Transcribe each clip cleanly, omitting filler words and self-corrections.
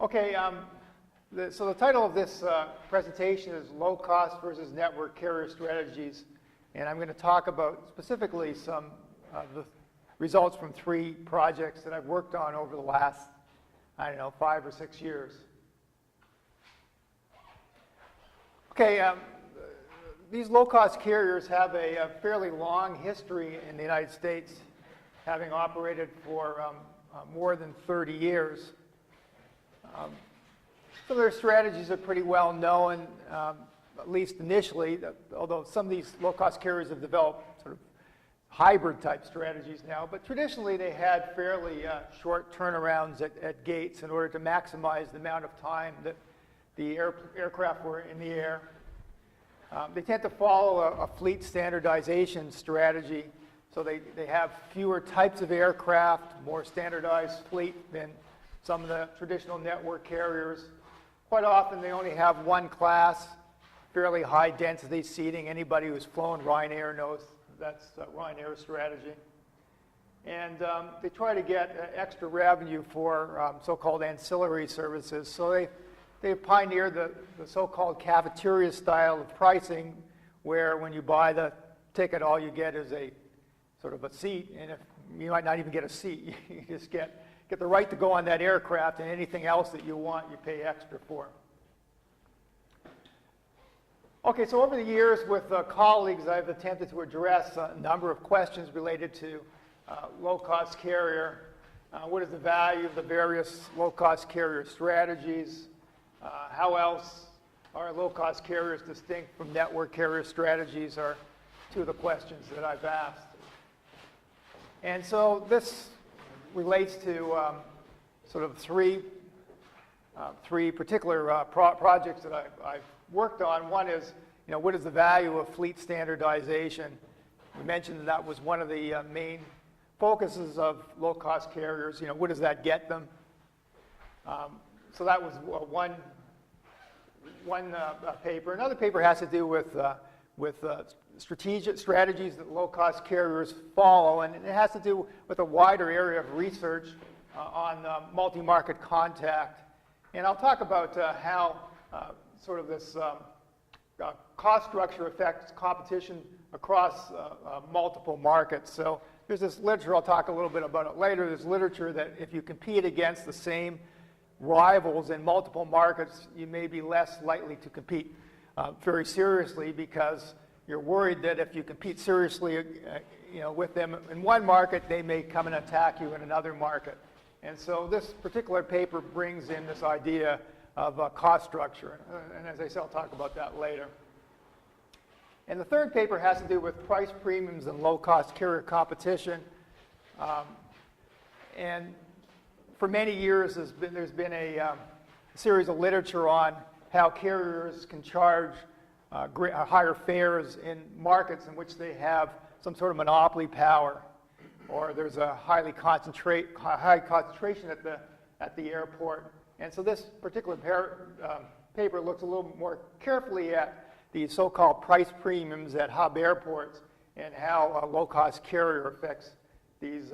Okay, so the title of this presentation is Low Cost versus Network Carrier Strategies, and I'm going to talk about specifically some of the results from 3 projects that I've worked on over the last, 5 or 6 years. Okay, these low-cost carriers have a fairly long history in the United States, having operated for more than 30 years. Some of their strategies are pretty well known, at least initially, although some of these low-cost carriers have developed sort of hybrid-type strategies now. But traditionally, they had fairly short turnarounds at gates in order to maximize the amount of time that the aircraft were in the air. They tend to follow a fleet standardization strategy, so they have fewer types of aircraft, more standardized fleet than some of the traditional network carriers. Quite often they only have one class, fairly high density seating. Anybody who's flown Ryanair knows that's Ryanair's strategy. And they try to get extra revenue for so-called ancillary services. So they pioneered the so-called cafeteria style of pricing, where when you buy the ticket, all you get is a sort of a seat, and if you might not even get a seat, you just get the right to go on that aircraft, and anything else that you want, you pay extra for. Okay, so over the years with colleagues, I've attempted to address a number of questions related to low-cost carrier. What is the value of the various low-cost carrier strategies? How else are low-cost carriers distinct from network carrier strategies are 2 of the questions that I've asked. And so this relates to sort of three particular projects that I've worked on. One is, what is the value of fleet standardization? We mentioned that was one of the main focuses of low-cost carriers. What does that get them? So that was one paper. Another paper has to do with strategies that low-cost carriers follow, and it has to do with a wider area of research on multi-market contact. And I'll talk about how sort of this cost structure affects competition across multiple markets. So there's this literature, I'll talk a little bit about it later, there's literature that if you compete against the same rivals in multiple markets, you may be less likely to compete very seriously, because you're worried that if you compete seriously with them in one market, they may come and attack you in another market. And so this particular paper brings in this idea of cost structure. And as I said, I'll talk about that later. And the third paper has to do with price premiums and low-cost carrier competition. And for many years, there's been a series of literature on how carriers can charge higher fares in markets in which they have some sort of monopoly power, or there's a high concentration at the airport. And so this particular paper looks a little more carefully at the so-called price premiums at hub airports and how a low-cost carrier affects these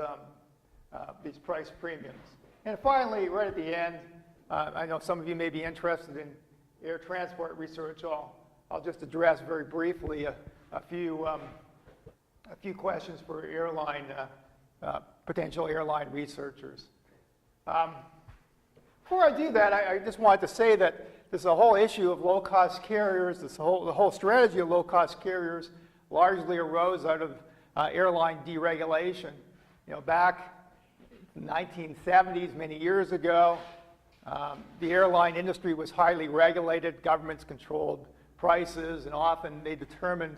price premiums. And finally, right at the end, I know some of you may be interested in air transport research. I'll just address very briefly a few questions for potential airline researchers. Before I do that, I just wanted to say that this whole issue of low-cost carriers, the whole strategy of low-cost carriers, largely arose out of airline deregulation. Back in the 1970s, many years ago, the airline industry was highly regulated. Governments controlled prices, and often they determined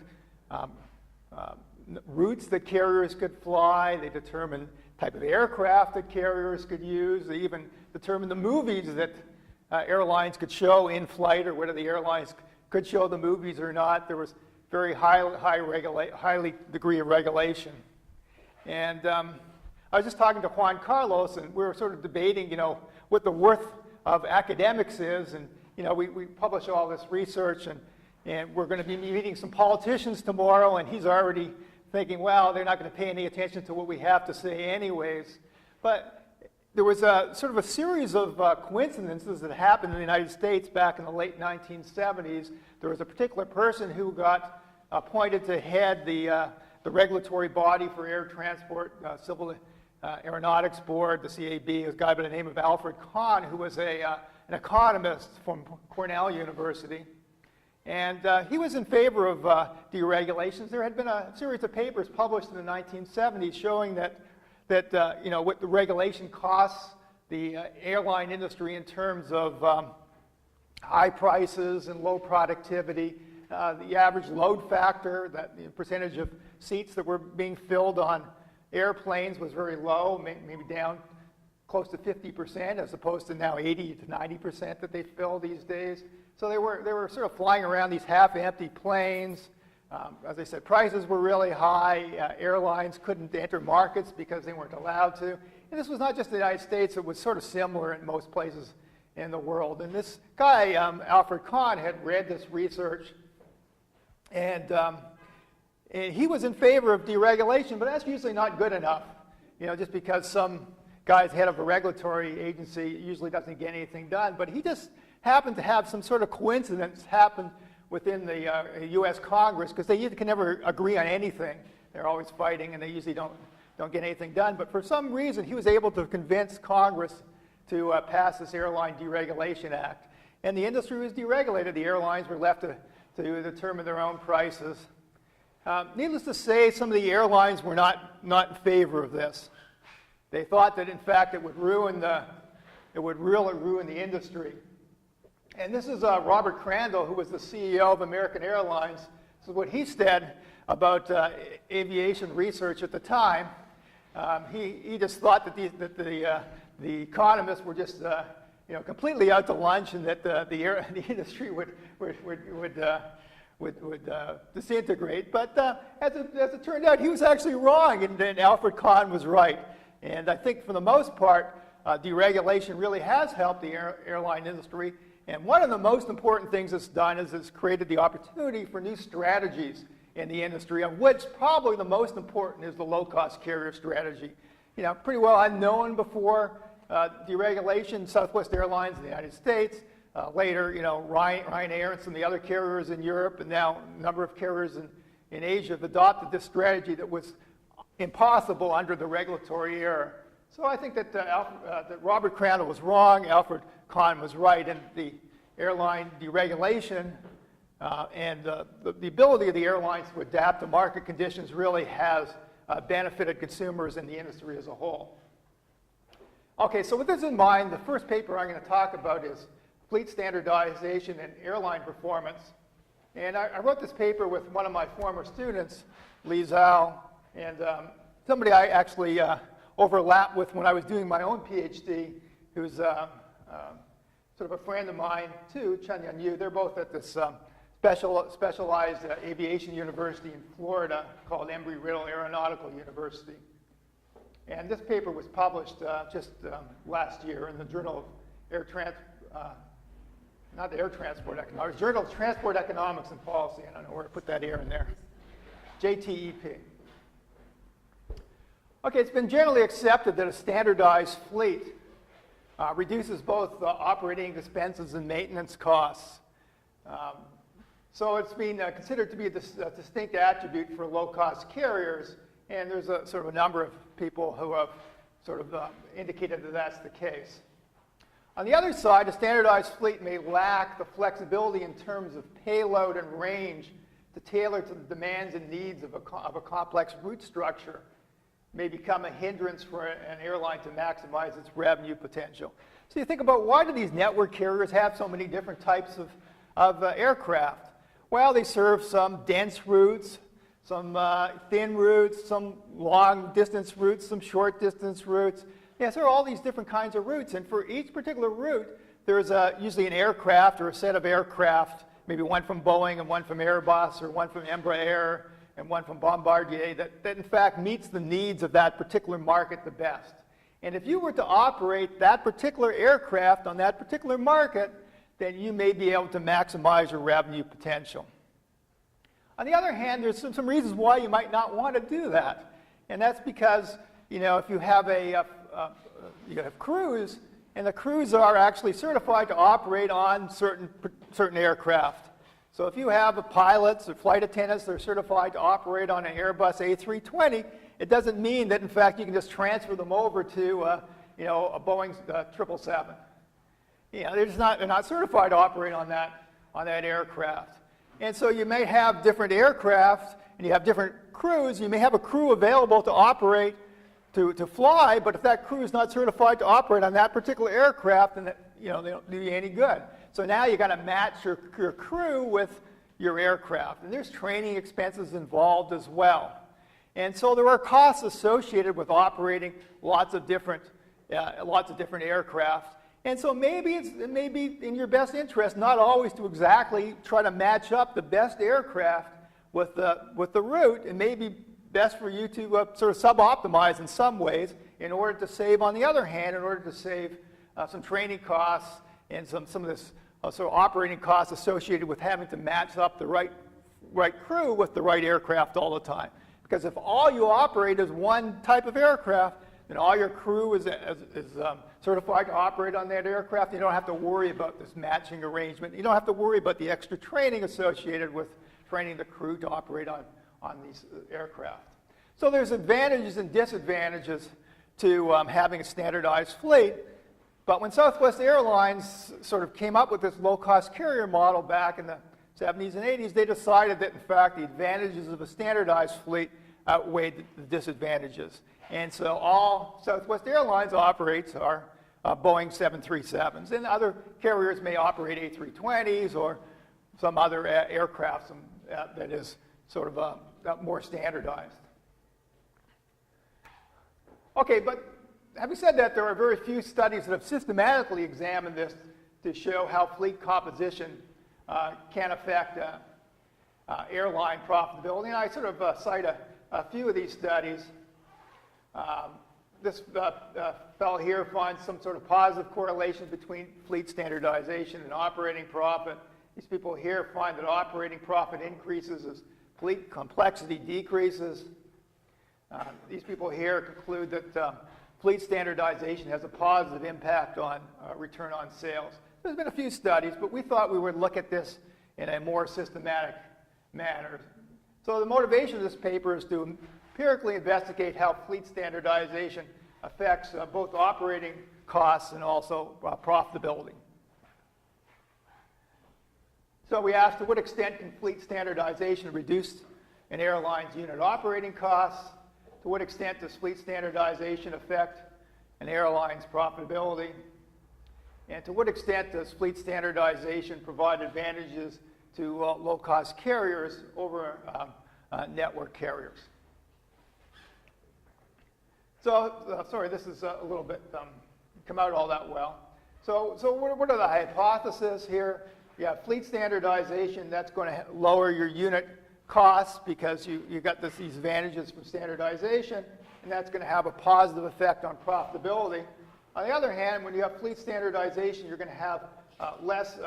routes that carriers could fly. They determined type of aircraft that carriers could use. They even determined the movies that airlines could show in flight, or whether the airlines could show the movies or not. There was very high degree of regulation. And I was just talking to Juan Carlos, and we were sort of debating, what the worth of academics is. And we publish all this research, and we're going to be meeting some politicians tomorrow, and he's already thinking, well, they're not going to pay any attention to what we have to say anyways. But there was a sort of a series of coincidences that happened in the United States back in the late 1970s. There was a particular person who got appointed to head the regulatory body for air transport, Civil Aeronautics Board, the CAB, a guy by the name of Alfred Kahn, who was an economist from Cornell University. And he was in favor of deregulations. There had been a series of papers published in the 1970s showing that what the regulation costs the airline industry in terms of high prices and low productivity, the average load factor, that the percentage of seats that were being filled on airplanes was very low, maybe down close to 50% as opposed to now 80 to 90% that they fill these days. So they were sort of flying around these half-empty planes. As I said, prices were really high. Airlines couldn't enter markets because they weren't allowed to. And this was not just the United States, it was sort of similar in most places in the world. And this guy, Alfred Kahn, had read this research, and he was in favor of deregulation, but that's usually not good enough. Just because some guy's head of a regulatory agency usually doesn't get anything done. But he just happened to have some sort of coincidence happen within the U.S. Congress, because they can never agree on anything. They're always fighting, and they usually don't get anything done. But for some reason, he was able to convince Congress to pass this Airline Deregulation Act. And the industry was deregulated. The airlines were left to determine their own prices. Needless to say, some of the airlines were not in favor of this. They thought that, in fact, it would really ruin the industry. And this is Robert Crandall, who was the CEO of American Airlines. This is what he said about aviation research at the time. He just thought that the economists were just completely out to lunch, and that the industry would disintegrate. But as it turned out, he was actually wrong, and Alfred Kahn was right. And I think for the most part, deregulation really has helped the airline industry. And one of the most important things it's done is it's created the opportunity for new strategies in the industry, of which probably the most important is the low-cost carrier strategy. Pretty well unknown before deregulation. Southwest Airlines in the United States, later, Ryanair and some of the other carriers in Europe, and now a number of carriers in Asia have adopted this strategy that was impossible under the regulatory era. So I think that Robert Crandall was wrong, Alfred Kahn was right, and the airline deregulation and the ability of the airlines to adapt to market conditions really has benefited consumers and the industry as a whole. Okay, so with this in mind, the first paper I'm going to talk about is fleet standardization and airline performance. And I wrote this paper with one of my former students, Lee Zhao, and somebody I actually overlapped with when I was doing my own PhD, who's sort of a friend of mine too, Chen Yan Yu. They're both at this specialized aviation university in Florida called Embry-Riddle Aeronautical University. And this paper was published just last year in the Journal of Journal of Transport Economics and Policy. I don't know where to put that air in there. JTEP. Okay, it's been generally accepted that a standardized fleet reduces both operating expenses and maintenance costs. So it's been considered to be a distinct attribute for low-cost carriers, and there's a sort of a number of people who have sort of indicated that that's the case. On the other side, a standardized fleet may lack the flexibility in terms of payload and range to tailor to the demands and needs of a complex route structure, may become a hindrance for an airline to maximize its revenue potential. So you think about, why do these network carriers have so many different types of aircraft? Well, they serve some dense routes, some thin routes, some long distance routes, some short distance routes. Yes, there are all these different kinds of routes, and for each particular route, there's usually an aircraft or a set of aircraft, maybe one from Boeing and one from Airbus or one from Embraer and one from Bombardier, that in fact meets the needs of that particular market the best. And if you were to operate that particular aircraft on that particular market, then you may be able to maximize your revenue potential. On the other hand, there's some reasons why you might not want to do that. And that's because, if you have a have crews, and the crews are actually certified to operate on certain aircraft. So if you have pilots or flight attendants that are certified to operate on an Airbus A320, it doesn't mean that, in fact, you can just transfer them over to a Boeing 777. They're not certified to operate on that aircraft. And so you may have different aircraft, and you have different crews. You may have a crew available to operate, to fly, but if that crew is not certified to operate on that particular aircraft, then they don't do you any good. So now you got to match your crew with your aircraft, and there's training expenses involved as well. And so there are costs associated with operating lots of different aircraft. And so maybe it may be in your best interest not always to exactly try to match up the best aircraft with the route. It may be best for you to sort of sub-optimize in some ways in order to save, on the other hand, in order to save some training costs and some of this sort of operating costs associated with having to match up the right crew with the right aircraft all the time. Because if all you operate is one type of aircraft, then all your crew is certified to operate on that aircraft. You don't have to worry about this matching arrangement. You don't have to worry about the extra training associated with training the crew to operate on these aircraft. So there's advantages and disadvantages to having a standardized fleet. But when Southwest Airlines sort of came up with this low-cost carrier model back in the 70s and 80s, they decided that, in fact, the advantages of a standardized fleet outweighed the disadvantages. And so all Southwest Airlines operates are Boeing 737s. And other carriers may operate A320s or some other aircraft that is sort of more standardized. Okay, but having said that, there are very few studies that have systematically examined this to show how fleet composition can affect airline profitability. And I sort of cite a few of these studies. This fellow here finds some sort of positive correlation between fleet standardization and operating profit. These people here find that operating profit increases as fleet complexity decreases. These people here conclude that fleet standardization has a positive impact on return on sales. There's been a few studies, but we thought we would look at this in a more systematic manner. So the motivation of this paper is to empirically investigate how fleet standardization affects both operating costs and also profitability. So we asked, to what extent can fleet standardization reduce an airline's unit operating costs? To what extent does fleet standardization affect an airline's profitability? And to what extent does fleet standardization provide advantages to low-cost carriers over network carriers? So, sorry, this is a little bit come out all that well. So what are the hypotheses here? You have fleet standardization, that's going to lower your unit costs because you got these advantages from standardization, and that's going to have a positive effect on profitability. On the other hand, when you have fleet standardization, you're going to have less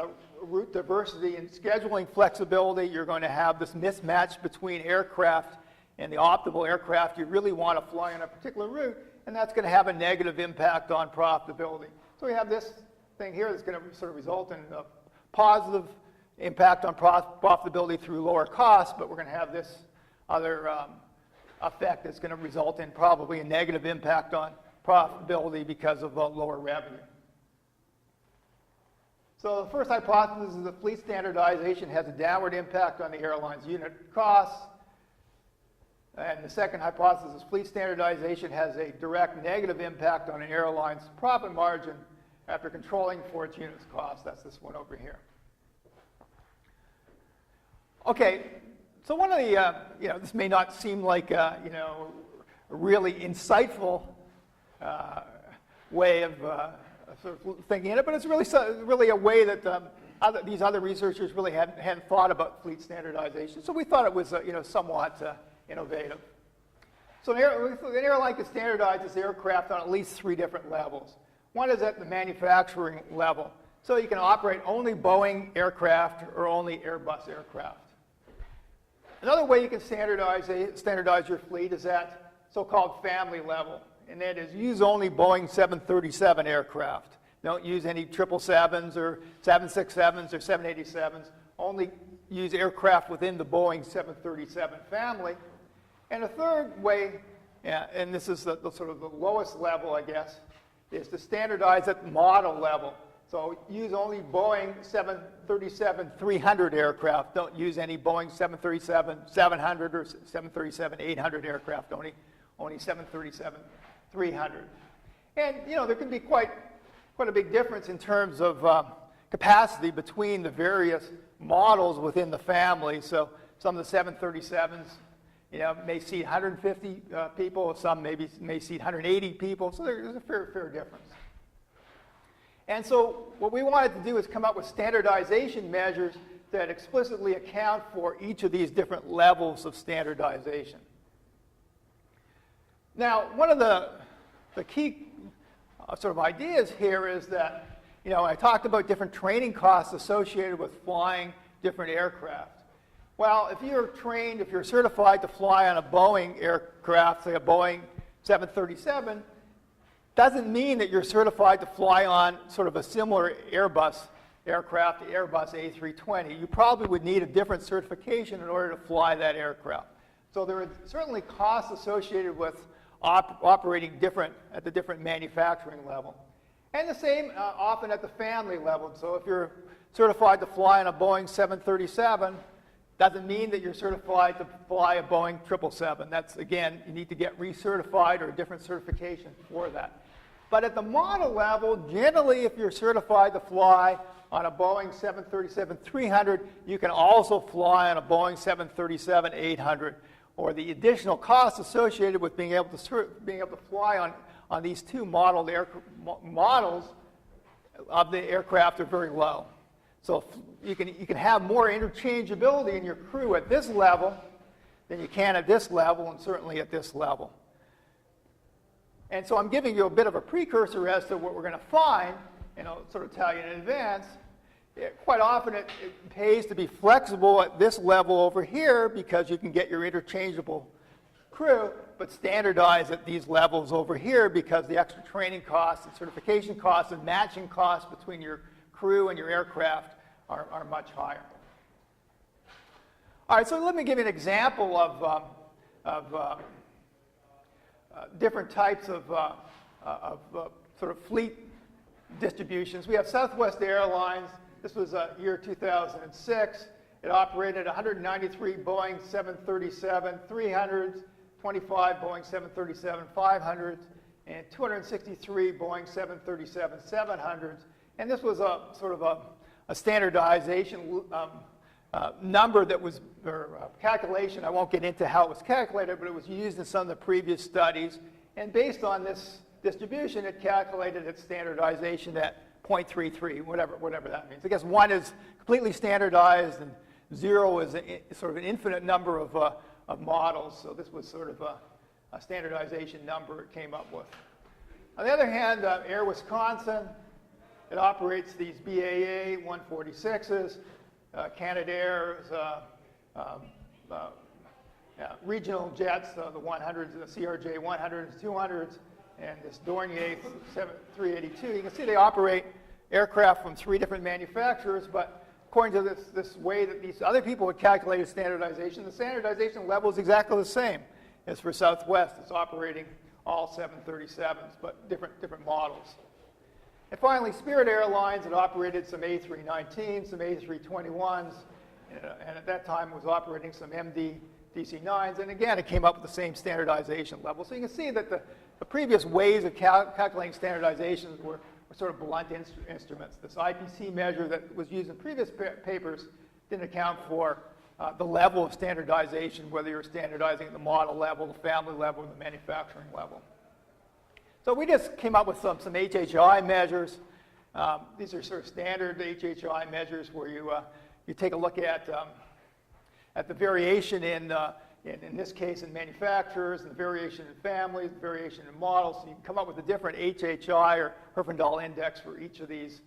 route diversity and scheduling flexibility. You're going to have this mismatch between aircraft and the optimal aircraft you really want to fly on a particular route, and that's going to have a negative impact on profitability. So we have this thing here that's going to sort of result in a positive impact on profitability through lower costs, but we're going to have this other effect that's going to result in probably a negative impact on profitability because of lower revenue. So the first hypothesis is that fleet standardization has a downward impact on the airline's unit costs. And the second hypothesis is fleet standardization has a direct negative impact on an airline's profit margin after controlling for its unit costs. That's this one over here. Okay, so one of the, this may not seem like a really insightful way of sort of thinking in it, but it's really a way that these other researchers really hadn't thought about fleet standardization. So we thought it was somewhat innovative. So an airline can standardize its aircraft on at least 3 different levels. One is at the manufacturing level. So you can operate only Boeing aircraft or only Airbus aircraft. Another way you can standardize your fleet is at so-called family level. and that is use only Boeing 737 aircraft. Don't use any 777s or 767s or 787s. Only use aircraft within the Boeing 737 family. And a third way, and this is the sort of the lowest level, I guess, is to standardize at model level. So use only Boeing 737-300 aircraft. Don't use any Boeing 737-700 or 737-800 aircraft. Only 737-300. And there can be quite a big difference in terms of capacity between the various models within the family. So some of the 737s, may seat 150 people. Some may seat 180 people. So there's a fair difference. And so what we wanted to do is come up with standardization measures that explicitly account for each of these different levels of standardization. Now, one of the key sort of ideas here is that, I talked about different training costs associated with flying different aircraft. Well, if you're certified to fly on a Boeing aircraft, say a Boeing 737, doesn't mean that you're certified to fly on sort of a similar Airbus aircraft, the Airbus A320. You probably would need a different certification in order to fly that aircraft. So there are certainly costs associated with operating at the different manufacturing level. And the same often at the family level. So if you're certified to fly on a Boeing 737, doesn't mean that you're certified to fly a Boeing 777. That's, again, you need to get recertified or a different certification for that. But at the model level, generally, if you're certified to fly on a Boeing 737-300, you can also fly on a Boeing 737-800, or the additional costs associated with being able to fly on these two models of the aircraft are very low. So you can have more interchangeability in your crew at this level than you can at this level, and certainly at this level. And so I'm giving you a bit of a precursor as to what we're going to find, and I'll sort of tell you in advance. Quite often it pays to be flexible at this level over here because you can get your interchangeable crew, but standardize at these levels over here because the extra training costs and certification costs and matching costs between your crew and your aircraft are much higher. All right, so let me give you an example of different types of sort of fleet distributions. We have Southwest Airlines. This was year 2006. It operated 193 Boeing 737-300s, 25 Boeing 737-500s, and 263 Boeing 737-700s. And this was a sort of a standardization number that was, or calculation. I won't get into how it was calculated, but it was used in some of the previous studies. And based on this distribution, it calculated its standardization at 0.33, whatever that means. I guess 1 is completely standardized, and 0 is sort of an infinite number of models. So this was sort of a standardization number it came up with. On the other hand, Air Wisconsin, it operates these BAA 146s, Canadairs, regional jets, the 100s, the CRJ 100s, 200s, and this Dornier 382. You can see they operate aircraft from 3 different manufacturers, but according to this way that these other people had calculated standardization, the standardization level is exactly the same as for Southwest. It's operating all 737s, but different models. And finally, Spirit Airlines, it operated some A319s, some A321s, and at that time it was operating some MD DC-9s, and again, it came up with the same standardization level. So you can see that the previous ways of calculating standardizations were sort of blunt instruments. This IPC measure that was used in previous papers didn't account for the level of standardization, whether you're standardizing at the model level, the family level, or the manufacturing level. So we just came up with some HHI measures. These are sort of standard HHI measures where you take a look at the variation in this case in manufacturers, and the variation in families, the variation in models. So you can come up with a different HHI or Herfindahl index for each of these.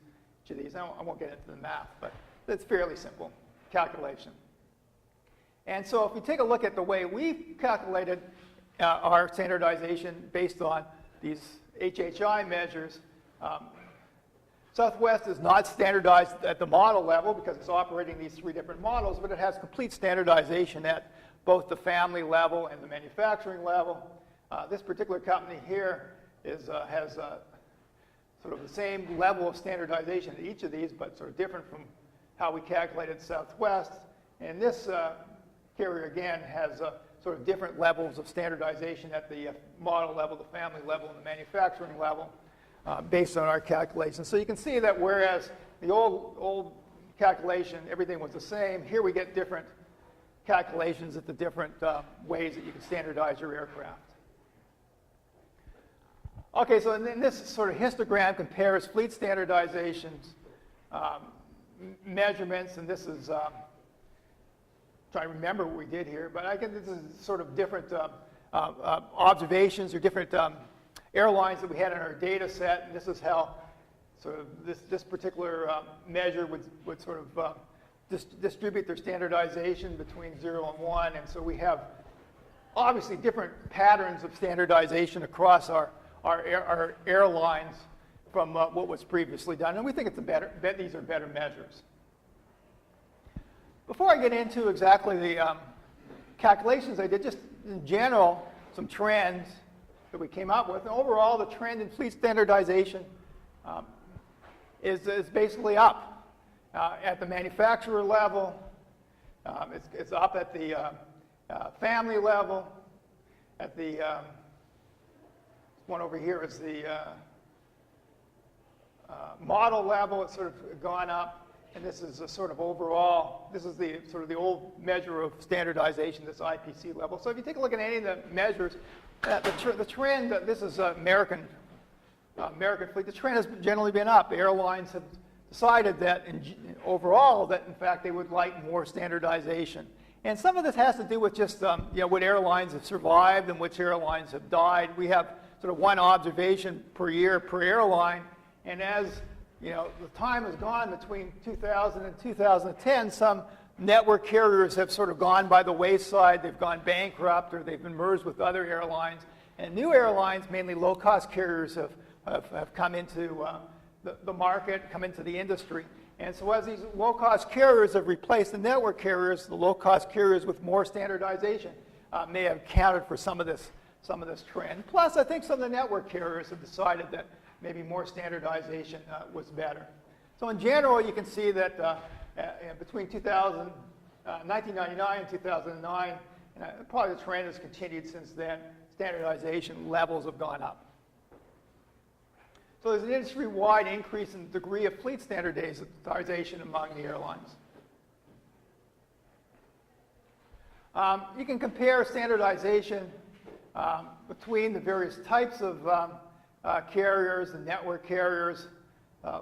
I won't get into the math, but it's fairly simple calculation. And so if we take a look at the way we calculated our standardization based on these HHI measures. Southwest is not standardized at the model level because it's operating these 3 different models, but it has complete standardization at both the family level and the manufacturing level. This particular company here has sort of the same level of standardization in each of these, but sort of different from how we calculated Southwest. And this carrier, again, has sort of different levels of standardization at the model level, the family level, and the manufacturing level based on our calculations. So you can see that whereas the old calculation, everything was the same, here we get different calculations at the different ways that you can standardize your aircraft. Okay, so then this sort of histogram compares fleet standardizations, measurements, and this is, trying to remember what we did here, but I guess this is sort of different observations or different airlines that we had in our data set, and this is how sort of this particular measure would sort of distribute their standardization between 0 and 1, and so we have obviously different patterns of standardization across our airlines from what was previously done, and we think these are better measures. Before I get into exactly the calculations I did, just in general, some trends that we came up with. And overall, the trend in fleet standardization is basically up. At the manufacturer level, it's up at the family level, at the one over here is the model level. It's sort of gone up. And this is a sort of overall, this is the sort of the old measure of standardization, this IPC level. So if you take a look at any of the measures, the trend, this is American fleet, the trend has generally been up. Airlines have decided that overall that in fact they would like more standardization. And some of this has to do with just what airlines have survived and which airlines have died. We have sort of one observation per year per airline, and as the time has gone between 2000 and 2010, some network carriers have sort of gone by the wayside. They've gone bankrupt or they've been merged with other airlines. And new airlines, mainly low-cost carriers, have come into the market, come into the industry. And so as these low-cost carriers have replaced the network carriers, the low-cost carriers with more standardization may have accounted for some of this trend. Plus, I think some of the network carriers have decided that maybe more standardization was better. So in general, you can see that between 1999 and 2009, and probably the trend has continued since then, standardization levels have gone up. So there's an industry-wide increase in the degree of fleet standardization among the airlines. You can compare standardization between the various types of carriers, the network carriers,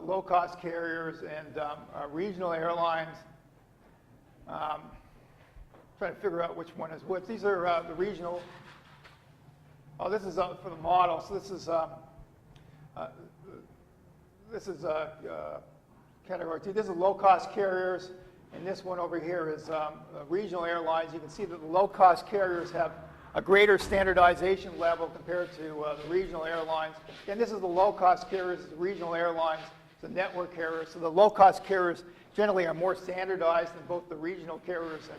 low-cost carriers, and regional airlines. Trying to figure out which one is which. These are the regional. Oh, this is for the model. So this is category 2. This is low-cost carriers, and this one over here is regional airlines. You can see that the low-cost carriers have a greater standardization level compared to the regional airlines. And this is the low-cost carriers, the regional airlines, the network carriers. So the low-cost carriers generally are more standardized than both the regional carriers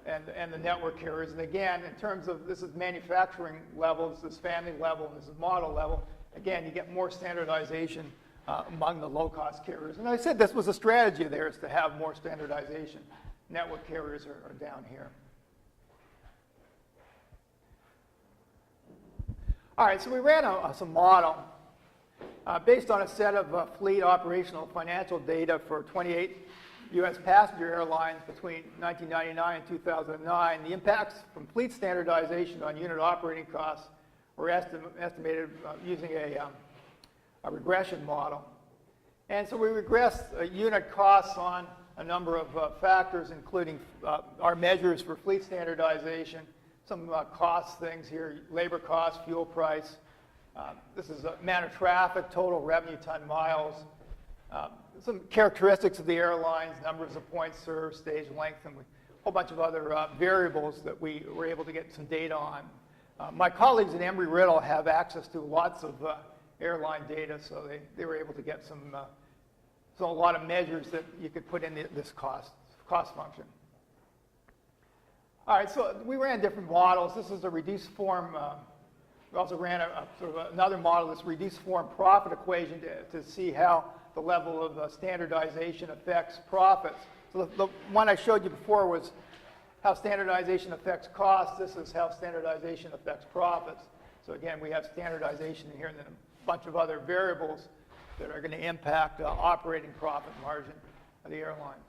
and the network carriers. And again, in terms of, this is manufacturing level, this is family level, and this is model level. Again, you get more standardization among the low-cost carriers. And I said this was a strategy of theirs to have more standardization. Network carriers are down here. All right, so we ran some model based on a set of fleet operational financial data for 28 U.S. passenger airlines between 1999 and 2009. The impacts from fleet standardization on unit operating costs were estimated using a regression model. And so we regressed unit costs on a number of factors, including our measures for fleet standardization, some cost things here, labor costs, fuel price. This is amount of traffic, total revenue ton miles, some characteristics of the airlines, numbers of points served, stage length, and a whole bunch of other variables that we were able to get some data on My colleagues at Embry-Riddle have access to lots of airline data, so they were able to get a lot of measures that you could put in this cost function. All right, so we ran different models. This is a reduced form. We also ran another model, this reduced form profit equation, to see how the level of standardization affects profits. So the one I showed you before was how standardization affects costs. This is how standardization affects profits. So again, we have standardization in here and then a bunch of other variables that are going to impact operating profit margin of the airlines.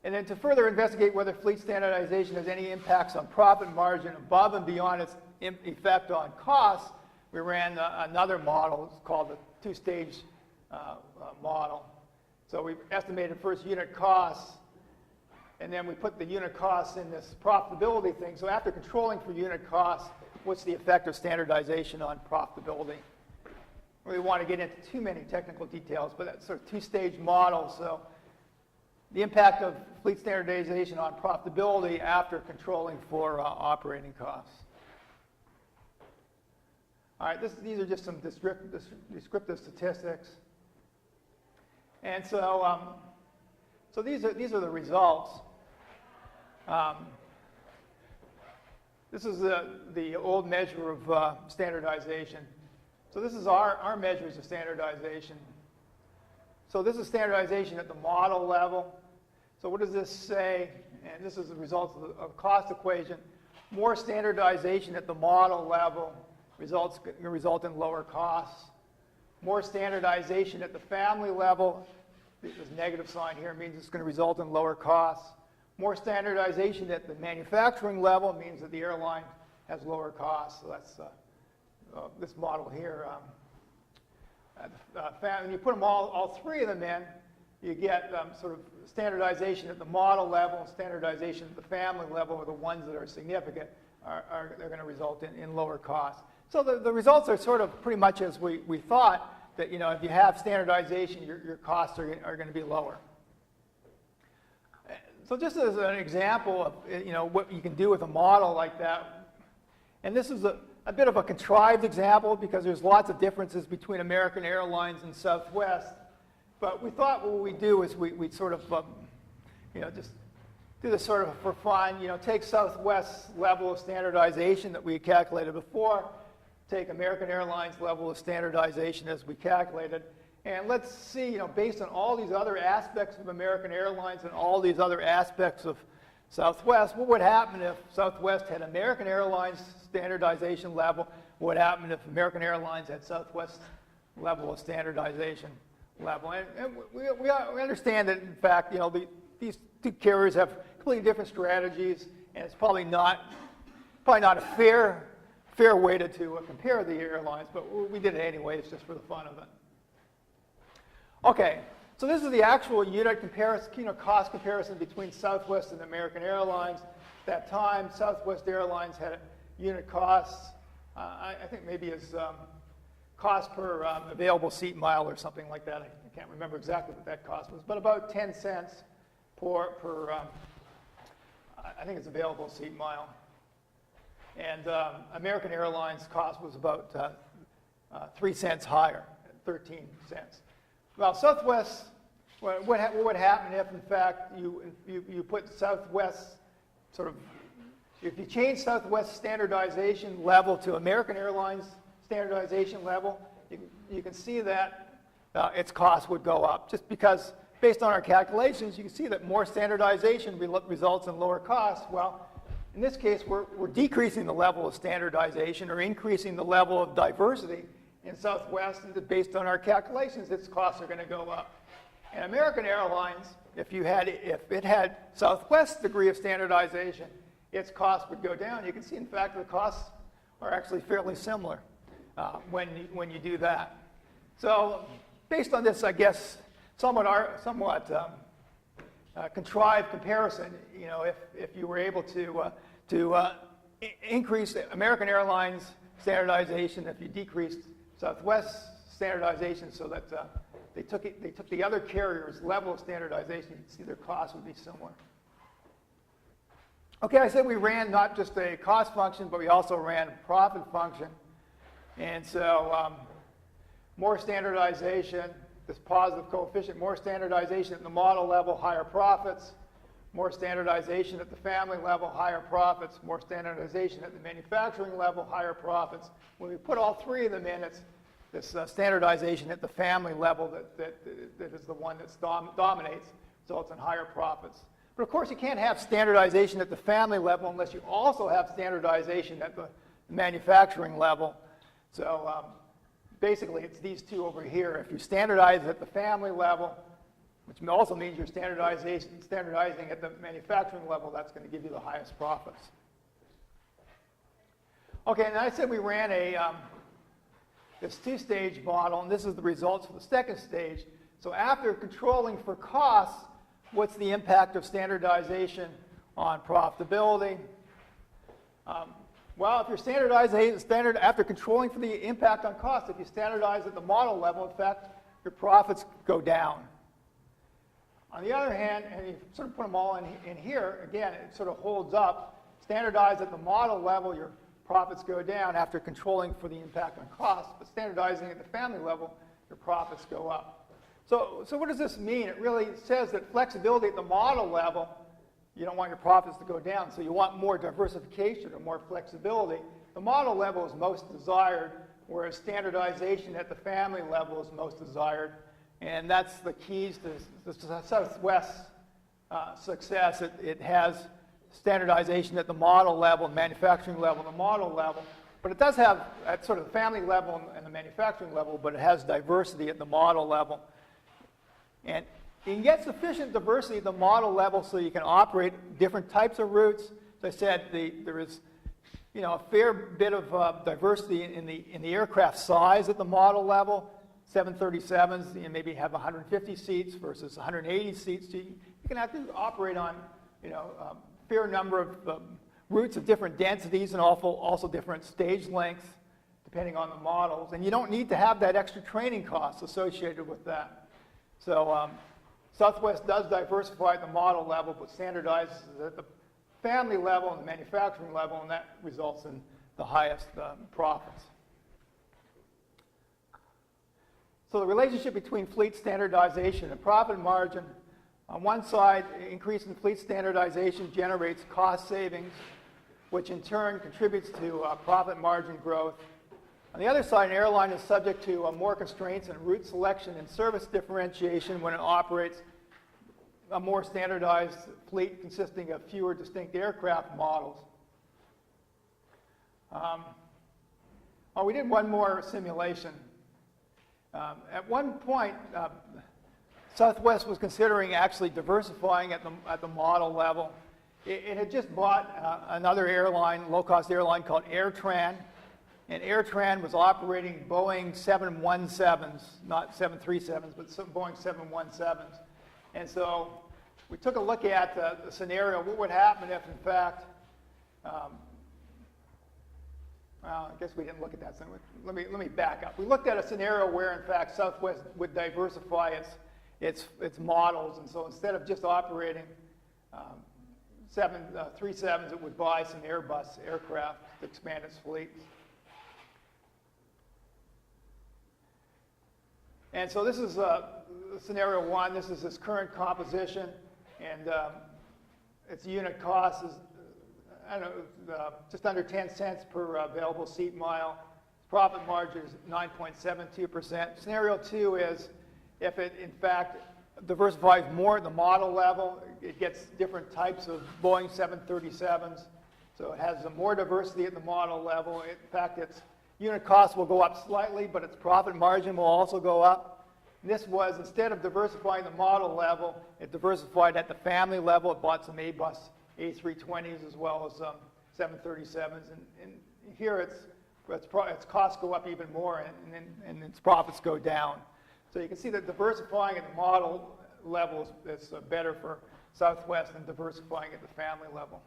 And then to further investigate whether fleet standardization has any impacts on profit margin above and beyond its effect on costs, we ran another model. It's called the two-stage model. So we estimated first unit costs, and then we put the unit costs in this profitability thing. So after controlling for unit costs, what's the effect of standardization on profitability? We don't want to get into too many technical details, but that's sort of two-stage model. So the impact of fleet standardization on profitability after controlling for operating costs. All right, these are just some descriptive statistics. And so, so these are the results. This is the old measure of standardization. So this is our measures of standardization. So this is standardization at the model level. So what does this say? And this is the results of the cost equation. More standardization at the model level result in lower costs. More standardization at the family level, this negative sign here means it's going to result in lower costs. More standardization at the manufacturing level means that the airline has lower costs. So that's this model here. When you put them all three of them in, you get sort of standardization at the model level, standardization at the family level, are the ones that are significant. They're going to result in lower costs. So the results are sort of pretty much as we thought, that if you have standardization, your costs are going to be lower. So just as an example of what you can do with a model like that, and this is a bit of a contrived example because there's lots of differences between American Airlines and Southwest. But we thought what we'd do is we'd sort of, just do this sort of for fun. Take Southwest's level of standardization that we had calculated before, take American Airlines' level of standardization as we calculated, and let's see, based on all these other aspects of American Airlines and all these other aspects of Southwest, what would happen if Southwest had American Airlines standardization level? What would happen if American Airlines had Southwest level of standardization level? And we understand that, in fact, these two carriers have completely different strategies, and it's probably not a fair way to compare the airlines, but we did it anyway. It's just for the fun of it. Okay, so this is the actual unit comparison, cost comparison between Southwest and American Airlines. At that time, Southwest Airlines had unit costs, I think maybe as cost per available seat mile or something like that. I can't remember exactly what that cost was, but about 10 cents per I think it's available seat mile. And American Airlines cost was about 3 cents higher, 13 cents. Well, Southwest, what would happen if, in fact, you put Southwest if you change Southwest standardization level to American Airlines standardization level, you can see that its cost would go up. Just because, based on our calculations, you can see that more standardization results in lower costs. Well, in this case, we're decreasing the level of standardization or increasing the level of diversity in Southwest, and based on our calculations, its costs are going to go up. And American Airlines, if it had Southwest's degree of standardization, its costs would go down. You can see, in fact, the costs are actually fairly similar when you do that. So, based on this, I guess, somewhat contrived comparison, if you were able to increase American Airlines standardization, if you decreased Southwest standardization, so that they took the other carriers' level of standardization, you can see their costs would be similar. Okay, I said we ran not just a cost function, but we also ran a profit function. And so more standardization, this positive coefficient, more standardization at the model level, higher profits. More standardization at the family level, higher profits. More standardization at the manufacturing level, higher profits. When we put all three of them in, it's this standardization at the family level that is the one that dominates, results in higher profits. But of course, you can't have standardization at the family level unless you also have standardization at the manufacturing level. So basically, it's these two over here. If you standardize at the family level, which also means you're standardizing at the manufacturing level, that's going to give you the highest profits. Okay, and I said we ran this two-stage model, and this is the results for the second stage. So after controlling for costs, what's the impact of standardization on profitability? Well, if you're standardizing after controlling for the impact on cost, if you standardize at the model level, in fact, your profits go down. On the other hand, and you sort of put them all in here, again, it sort of holds up. Standardize at the model level, your profits go down after controlling for the impact on cost, but standardizing at the family level, your profits go up. So what does this mean? It really says that flexibility at the model level, you don't want your profits to go down, so you want more diversification or more flexibility. The model level is most desired, whereas standardization at the family level is most desired. And that's the keys to Southwest's success. It has standardization at the model level and manufacturing level and the model level. But it does have at sort of the family level and the manufacturing level, but it has diversity at the model level. And you can get sufficient diversity at the model level so you can operate different types of routes. As I said, there is a fair bit of diversity in the aircraft size at the model level. 737s, maybe have 150 seats versus 180 seats. So you can have to operate on a fair number of routes of different densities and also different stage lengths depending on the models. And you don't need to have that extra training cost associated with that. So Southwest does diversify at the model level, but standardizes at the family level and the manufacturing level, and that results in the highest profits. So the relationship between fleet standardization and profit margin, on one side, increase in fleet standardization generates cost savings, which in turn contributes to profit margin growth. On the other side, an airline is subject to more constraints in route selection and service differentiation when it operates a more standardized fleet consisting of fewer distinct aircraft models. We did one more simulation. At one point, Southwest was considering actually diversifying at the model level. It had just bought another airline, low-cost airline called AirTran, and AirTran was operating Boeing 717s, not 737s, but some Boeing 717s. And so we took a look at the scenario. What would happen if, in fact, well, I guess we didn't look at that. So let me back up. We looked at a scenario where, in fact, Southwest would diversify its models, and so instead of just operating 737s, it would buy some Airbus aircraft to expand its fleet. And so this is scenario one. This is its current composition, and its unit cost is, just under 10 cents per available seat mile. Profit margin is 9.72%. Scenario two is if it, in fact, diversifies more at the model level, it gets different types of Boeing 737s. So it has more diversity at the model level. In fact, its unit cost will go up slightly, but its profit margin will also go up. And this was, instead of diversifying the model level, it diversified at the family level. It bought some Airbus A320s as well as 737s. And here its costs go up even more, and its profits go down. So you can see that diversifying at the model level is better for Southwest than diversifying at the family level.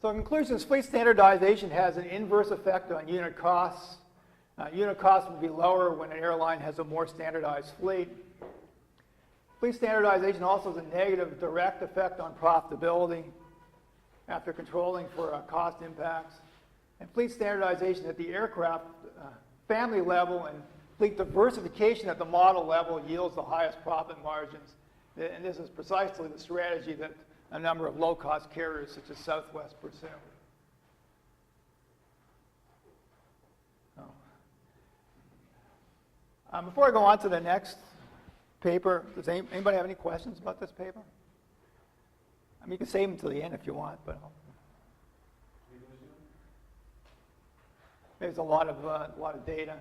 So in conclusion, fleet standardization has an inverse effect on unit costs. Unit costs will be lower when an airline has a more standardized fleet. Fleet standardization also has a negative direct effect on profitability after controlling for cost impacts. And fleet standardization at the aircraft family level and fleet diversification at the model level yields the highest profit margins. And this is precisely the strategy that a number of low-cost carriers such as Southwest pursue. Before I go on to the next paper, does anybody have any questions about this paper? I mean, you can save them till the end if you want, but there's a lot of data.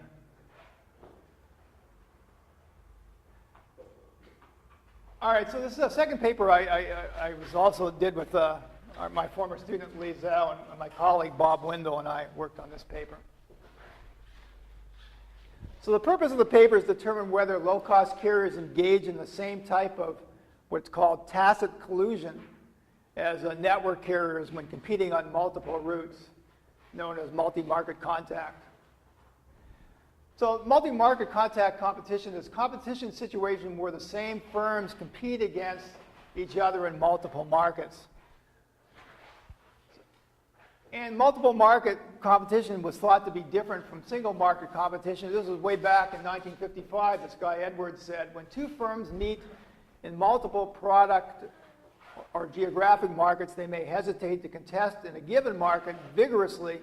All right, so this is a second paper I was also did with my former student Lee Zhao, and my colleague Bob Windle and I worked on this paper. So the purpose of the paper is to determine whether low-cost carriers engage in the same type of what's called tacit collusion as network carriers when competing on multiple routes, known as multi-market contact. So multi-market contact competition is a competition situation where the same firms compete against each other in multiple markets. And multiple market competition was thought to be different from single market competition. This was way back in 1955. This guy Edwards said, when two firms meet in multiple product or geographic markets, they may hesitate to contest in a given market vigorously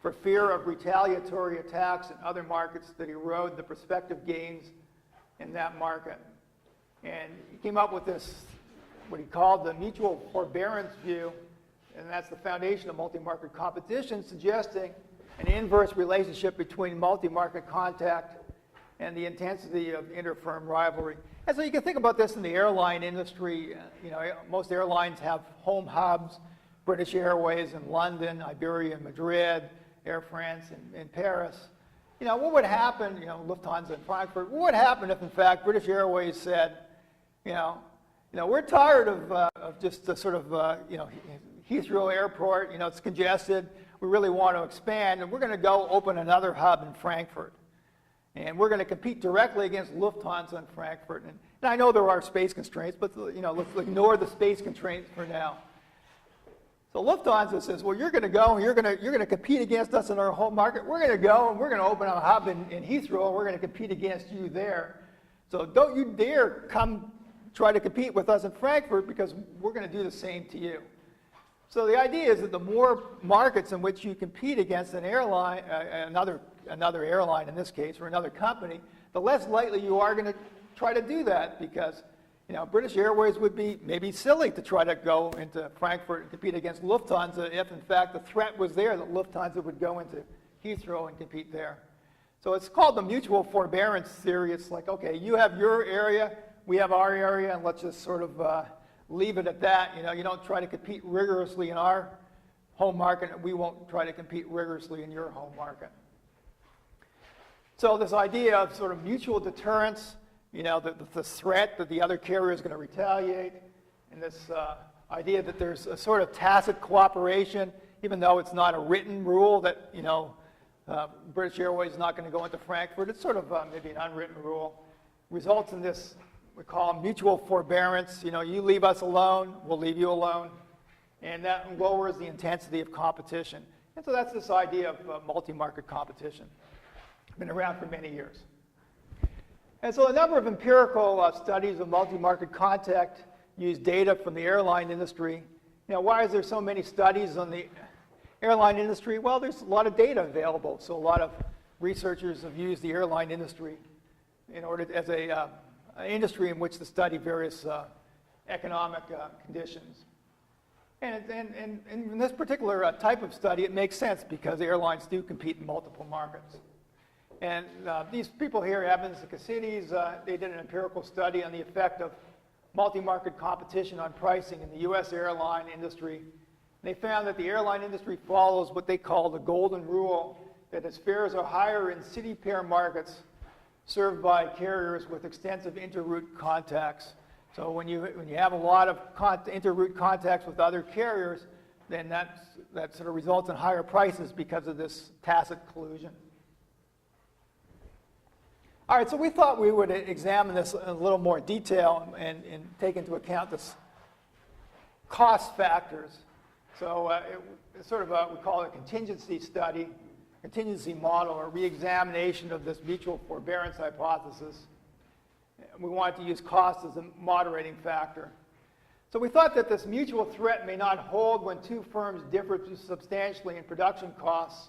for fear of retaliatory attacks in other markets that erode the prospective gains in that market. And he came up with this, what he called the mutual forbearance view, and that's the foundation of multi-market competition, suggesting an inverse relationship between multi-market contact and the intensity of inter-firm rivalry. And so you can think about this in the airline industry. You know, most airlines have home hubs, British Airways in London, Iberia in Madrid, Air France in Paris. You know, what would happen, you know, Lufthansa in Frankfurt, what would happen if, in fact, British Airways said, you know, we're tired of just the sort of, you know, Heathrow Airport, you know, it's congested. We really want to expand, and we're going to go open another hub in Frankfurt. And we're going to compete directly against Lufthansa in Frankfurt. And I know there are space constraints, but, you know, let's ignore the space constraints for now. So Lufthansa says, well, you're going to go and you're going to compete against us in our home market. We're going to go and we're going to open a hub in Heathrow, and we're going to compete against you there. So don't you dare come try to compete with us in Frankfurt, because we're going to do the same to you. So the idea is that the more markets in which you compete against an airline, another airline in this case, or another company, the less likely you are going to try to do that, because, you know, British Airways would be maybe silly to try to go into Frankfurt and compete against Lufthansa if, in fact, the threat was there that Lufthansa would go into Heathrow and compete there. So it's called the mutual forbearance theory. It's like, okay, you have your area, we have our area, and let's just sort of leave it at that. You know, you don't try to compete rigorously in our home market, and we won't try to compete rigorously in your home market. So this idea of sort of mutual deterrence, you know, the threat that the other carrier is going to retaliate, and this idea that there's a sort of tacit cooperation, even though it's not a written rule that, you know, British Airways is not going to go into Frankfurt. It's sort of maybe an unwritten rule, results in this we call mutual forbearance. You know, you leave us alone, we'll leave you alone, and that lowers the intensity of competition. And so that's this idea of multi-market competition. Been around for many years. And so a number of empirical studies of multi-market contact use data from the airline industry. You know, why is there so many studies on the airline industry? Well, there's a lot of data available, so a lot of researchers have used the airline industry in order to, as a industry in which to study various economic conditions. And in this particular type of study, it makes sense because airlines do compete in multiple markets. And these people here, Evans and Cassides, they did an empirical study on the effect of multi-market competition on pricing in the U.S. airline industry. They found that the airline industry follows what they call the golden rule, that its fares are higher in city pair markets served by carriers with extensive inter-route contacts. So when you have a lot of inter-route contacts with other carriers, then that sort of results in higher prices because of this tacit collusion. All right, so we thought we would examine this in a little more detail and take into account this cost factors. So it's sort of we call it a contingency study, contingency model, or re-examination of this mutual forbearance hypothesis. We wanted to use cost as a moderating factor. So we thought that this mutual threat may not hold when two firms differ substantially in production costs,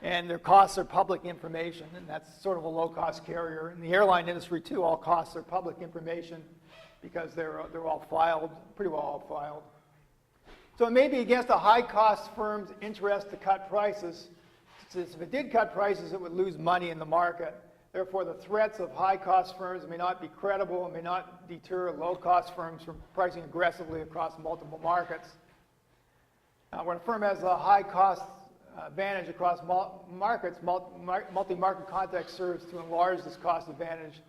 and their costs are public information, and that's sort of a low-cost carrier. In the airline industry, too, all costs are public information because they're all filed, pretty well all filed. So it may be against a high-cost firm's interest to cut prices, since if it did cut prices, it would lose money in the market. Therefore, the threats of high-cost firms may not be credible and may not deter low-cost firms from pricing aggressively across multiple markets. When a firm has a high-cost advantage across markets, multi-market context serves to enlarge this cost advantage.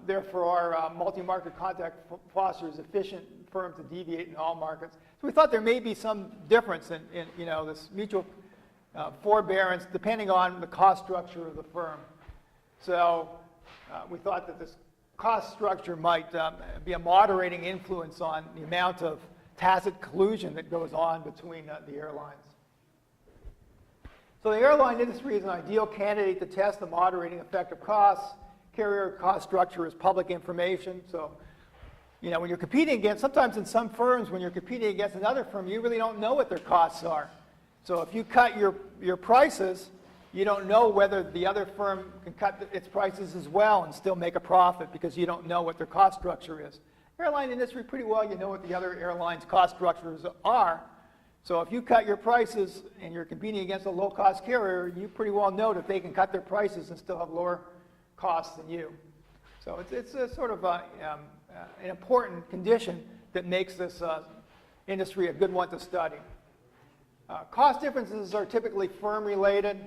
Therefore, our multi-market contact fosters efficient firms to deviate in all markets. So we thought there may be some difference in this mutual forbearance depending on the cost structure of the firm. So we thought that this cost structure might be a moderating influence on the amount of tacit collusion that goes on between the airlines. So the airline industry is an ideal candidate to test the moderating effect of costs. Carrier cost structure is public information. So, when you're competing against, sometimes in some firms, when you're competing against another firm, you really don't know what their costs are. So if you cut your prices, you don't know whether the other firm can cut its prices as well and still make a profit because you don't know what their cost structure is. Airline industry, pretty well, you know what the other airlines' cost structures are. So if you cut your prices and you're competing against a low-cost carrier, you pretty well know that they can cut their prices and still have lower costs than you. So it's a sort of an important condition that makes this industry a good one to study. Cost differences are typically firm-related.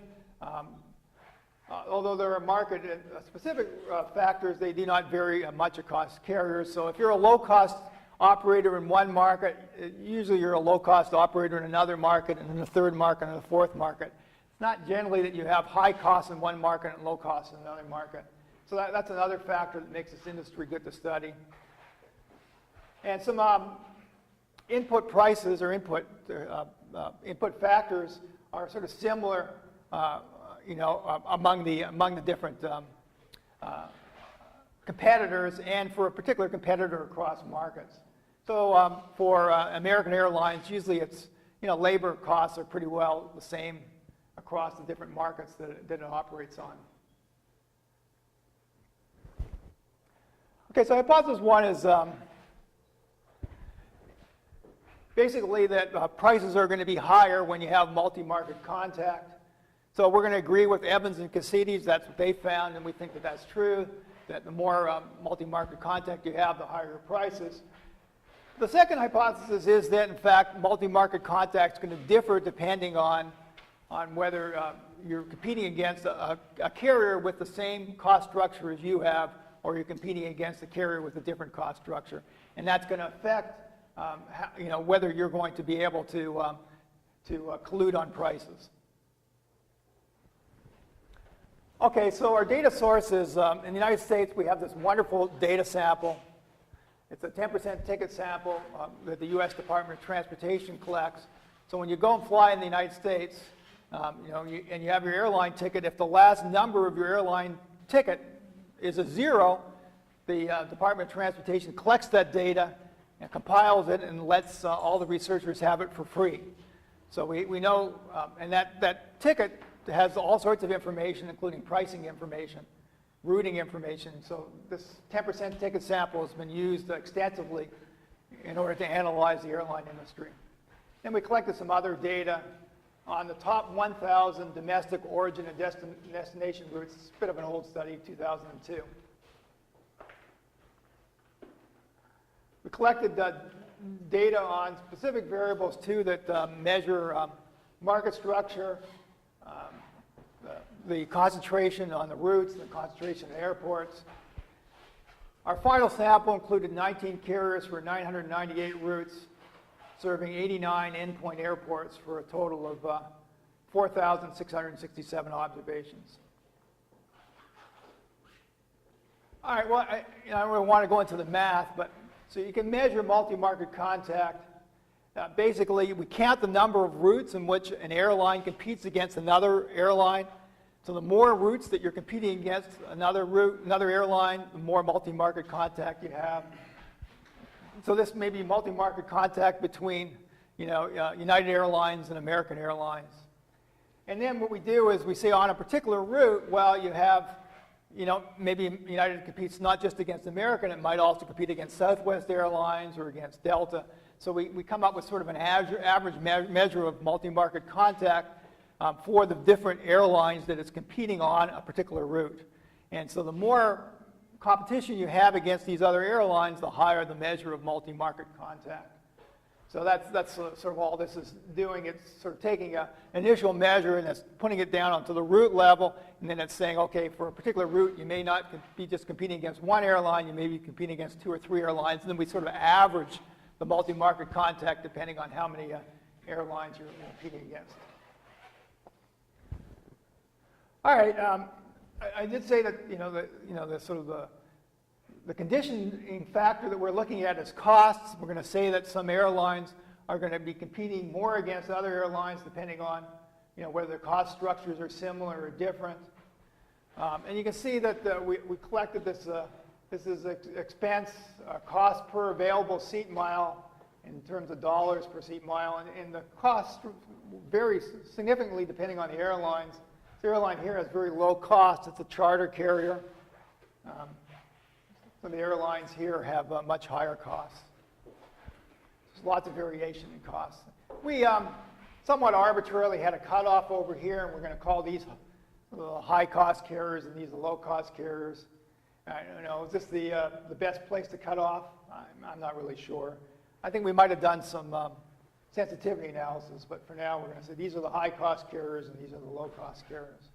Although there are market-specific factors, they do not vary much across carriers. So if you're a low-cost operator in one market, usually you're a low-cost operator in another market, and in a third market, and a fourth market. It's not generally that you have high costs in one market and low costs in another market. So that's another factor that makes this industry good to study. And some input prices or input factors are sort of similar, among the different competitors and for a particular competitor across markets. So for American Airlines, usually it's, labor costs are pretty well the same across the different markets that it operates on. Okay, so hypothesis one is basically that prices are going to be higher when you have multi-market contact. So we're going to agree with Evans and Casides. That's what they found, and we think that that's true, that the more multi-market contact you have, the higher your prices. The second hypothesis is that, in fact, multi-market contact is going to differ depending on whether you're competing against a carrier with the same cost structure as you have, or you're competing against a carrier with a different cost structure. And that's going to affect whether you're going to be able to collude on prices. Okay, so our data source is, in the United States, we have this wonderful data sample. It's a 10% ticket sample that the U.S. Department of Transportation collects. So when you go and fly in the United States, and you have your airline ticket, if the last number of your airline ticket is a 0, the Department of Transportation collects that data and compiles it and lets all the researchers have it for free. So we know, and that ticket has all sorts of information, including pricing information, routing information. So this 10% ticket sample has been used extensively in order to analyze the airline industry. Then we collected some other data on the top 1,000 domestic origin and destination routes. It's a bit of an old study, 2002. We collected data on specific variables, too, that measure market structure, the concentration on the routes, the concentration at airports. Our final sample included 19 carriers for 998 routes, serving 89 endpoint airports for a total of 4,667 observations. All right, well, I don't really want to go into the math, but so you can measure multi-market contact. Basically, we count the number of routes in which an airline competes against another airline. So the more routes that you're competing against another airline, the more multi-market contact you have. So this may be multi-market contact between, United Airlines and American Airlines. And then what we do is we say on a particular route, well, you have, maybe United competes not just against American, it might also compete against Southwest Airlines or against Delta. So we come up with sort of an average measure of multi-market contact for the different airlines that it's competing on a particular route. And so the more competition you have against these other airlines, the higher the measure of multi-market contact. So that's sort of all this is doing. It's sort of taking an initial measure and it's putting it down onto the route level, and then it's saying, okay, for a particular route, you may not be just competing against one airline, you may be competing against 2 or 3 airlines, and then we sort of average the multi-market contact depending on how many airlines you're competing against. All right, I did say that the sort of the conditioning factor that we're looking at is costs. We're going to say that some airlines are going to be competing more against other airlines depending on whether their cost structures are similar or different. And you can see that we collected this. This is expense, cost per available seat mile in terms of dollars per seat mile, and the costs vary significantly depending on the airlines. This airline here has very low cost. It's a charter carrier. Some of the airlines here have much higher costs. There's lots of variation in costs. We somewhat arbitrarily had a cutoff over here, and we're going to call these high-cost carriers and these low-cost carriers. I don't know, is this the best place to cut off? I'm not really sure. I think we might have done some sensitivity analysis, but for now we're going to say these are the high-cost carriers and these are the low-cost carriers.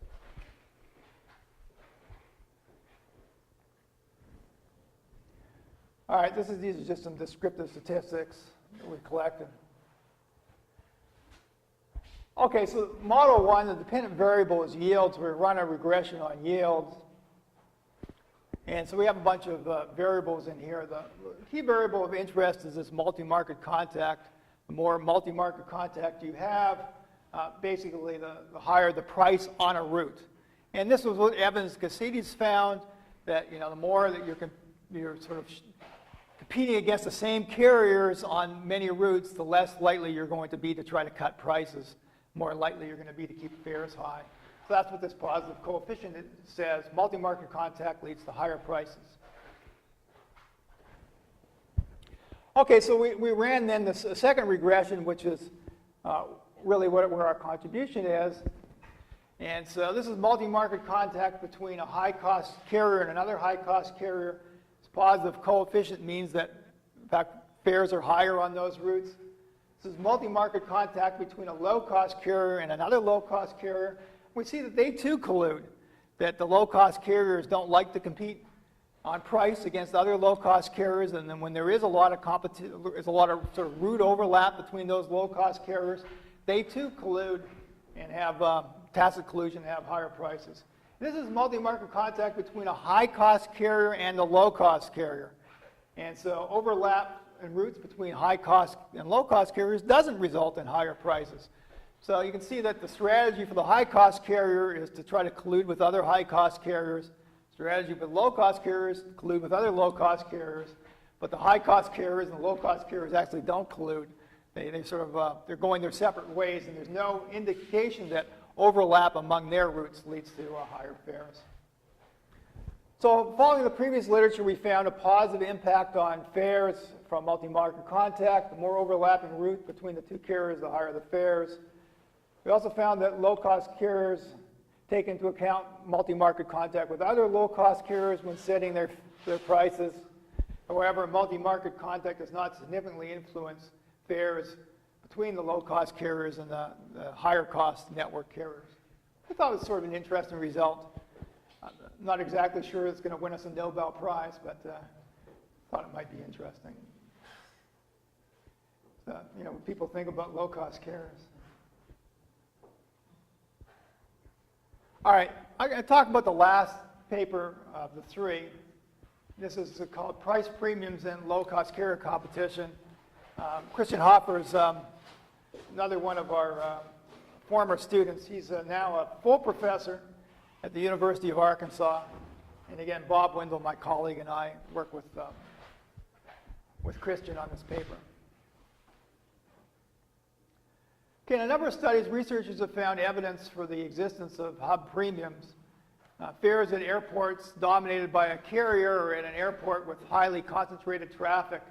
All right, these are just some descriptive statistics that we collected. Okay, so model 1, the dependent variable is yields. We run a regression on yields. And so we have a bunch of variables in here. The key variable of interest is this multi-market contact. The more multi-market contact you have, basically the higher the price on a route. And this was what Evans-Cassidy's found, that the more that you're sort of competing against the same carriers on many routes, the less likely you're going to be to try to cut prices. More likely you're going to be to keep fares high. So that's what this positive coefficient says. Multi-market contact leads to higher prices. Okay, so we ran then this second regression, which is really where our contribution is. And so this is multi-market contact between a high-cost carrier and another high-cost carrier. This positive coefficient means that, in fact, fares are higher on those routes. This is multi-market contact between a low-cost carrier and another low-cost carrier. We see that they too collude, that the low-cost carriers don't like to compete on price against other low-cost carriers, and then when there is a lot of competition, there's a lot of sort of route overlap between those low-cost carriers, they too collude and have tacit collusion and have higher prices. This is multi-market contact between a high-cost carrier and a low-cost carrier. And so overlap in routes between high-cost and low-cost carriers doesn't result in higher prices. So you can see that the strategy for the high-cost carrier is to try to collude with other high-cost carriers. Strategy for low-cost carriers, collude with other low-cost carriers. But the high-cost carriers and the low-cost carriers actually don't collude. They sort of, they're going their separate ways, and there's no indication that overlap among their routes leads to higher fares. So following the previous literature, we found a positive impact on fares from multi-market contact. The more overlapping route between the two carriers, the higher the fares. We also found that low-cost carriers take into account multi-market contact with other low-cost carriers when setting their prices. However, multi-market contact does not significantly influence fares between the low-cost carriers and the higher-cost network carriers. I thought it was sort of an interesting result. I'm not exactly sure it's going to win us a Nobel Prize, but thought it might be interesting. When people think about low-cost carriers. All right, I'm going to talk about the last paper of the three. This is called price premiums and low-cost carrier competition. Christian Hoffer is another one of our former students. He's now a full professor at the University of Arkansas. And again, Bob Wendell, my colleague, and I work with Christian on this paper. Okay, in a number of studies, researchers have found evidence for the existence of hub premiums. Fares at airports dominated by a carrier or at an airport with highly concentrated traffic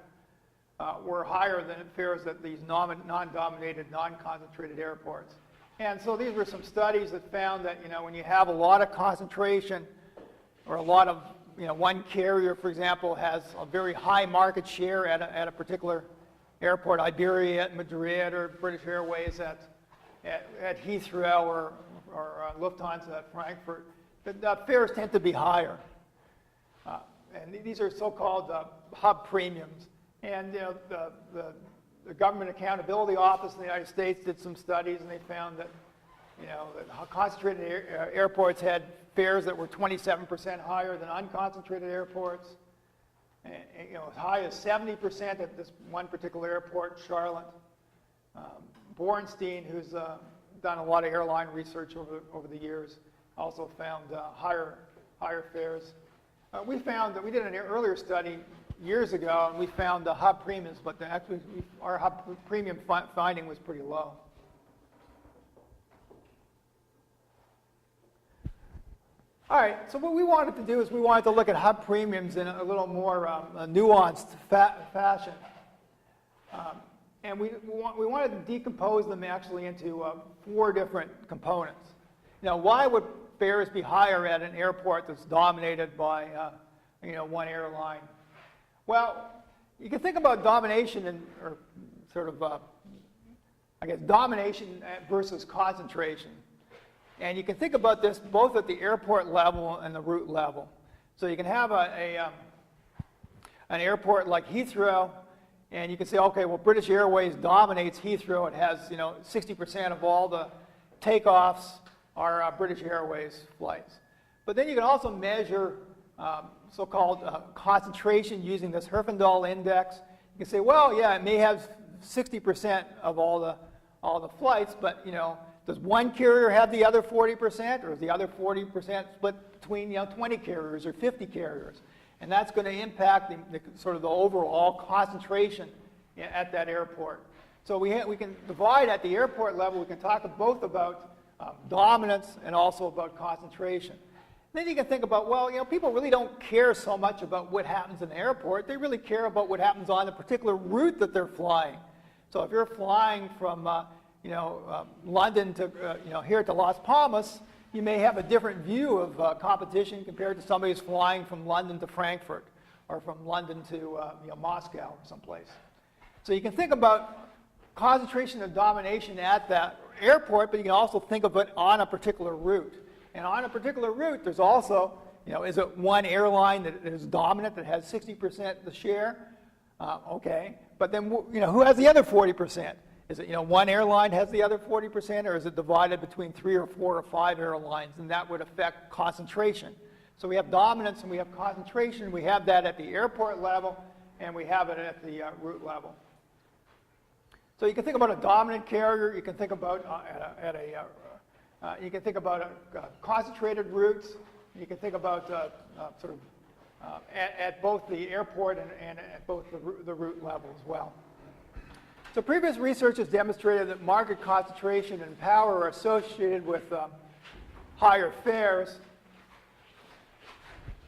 were higher than fares at these non-dominated, non-concentrated airports. And so these were some studies that found that, when you have a lot of concentration or a lot of, one carrier, for example, has a very high market share at a particular airport, Iberia at Madrid or British Airways at Heathrow or Lufthansa at Frankfurt, the fares tend to be higher. And these are so-called hub premiums. And the Government Accountability Office in the United States did some studies, and they found that, that concentrated airports had fares that were 27% higher than unconcentrated airports. And, as high as 70% at this one particular airport, Charlotte. Bornstein, who's done a lot of airline research over the years, also found higher fares. We found that we did an earlier study years ago, and we found the hub premiums, but our hub premium finding was pretty low. All right, so what we wanted to do is we wanted to look at hub premiums in a little more nuanced fashion. And we wanted to decompose them actually into 4 different components. Now, why would fares be higher at an airport that's dominated by one airline? Well, you can think about domination or sort of, domination versus concentration. And you can think about this both at the airport level and the route level. So you can have an airport like Heathrow, and you can say, okay, well, British Airways dominates Heathrow. It has, 60% of all the takeoffs are British Airways flights. But then you can also measure so-called concentration using this Herfindahl index. You can say, well, yeah, it may have 60% of all the flights, but does one carrier have the other 40%, or is the other 40% split between 20 carriers or 50 carriers? And that's going to impact the overall concentration at that airport. So we can divide at the airport level. We can talk both about dominance and also about concentration. Then you can think about, well, people really don't care so much about what happens in the airport. They really care about what happens on the particular route that they're flying. So if you're flying from London to here to Las Palmas, you may have a different view of competition compared to somebody who's flying from London to Frankfurt or from London to Moscow or someplace. So you can think about concentration and domination at that airport, but you can also think of it on a particular route. And on a particular route, there's also, is it one airline that is dominant, that has 60% of the share? Okay. But then, who has the other 40%? Is it, one airline has the other 40%, or is it divided between 3 or 4 or 5 airlines? And that would affect concentration. So we have dominance and we have concentration. We have that at the airport level, and we have it at the route level. So you can think about a dominant carrier. You can think about concentrated routes. You can think about at both the airport and at both the route level as well. So previous research has demonstrated that market concentration and power are associated with higher fares.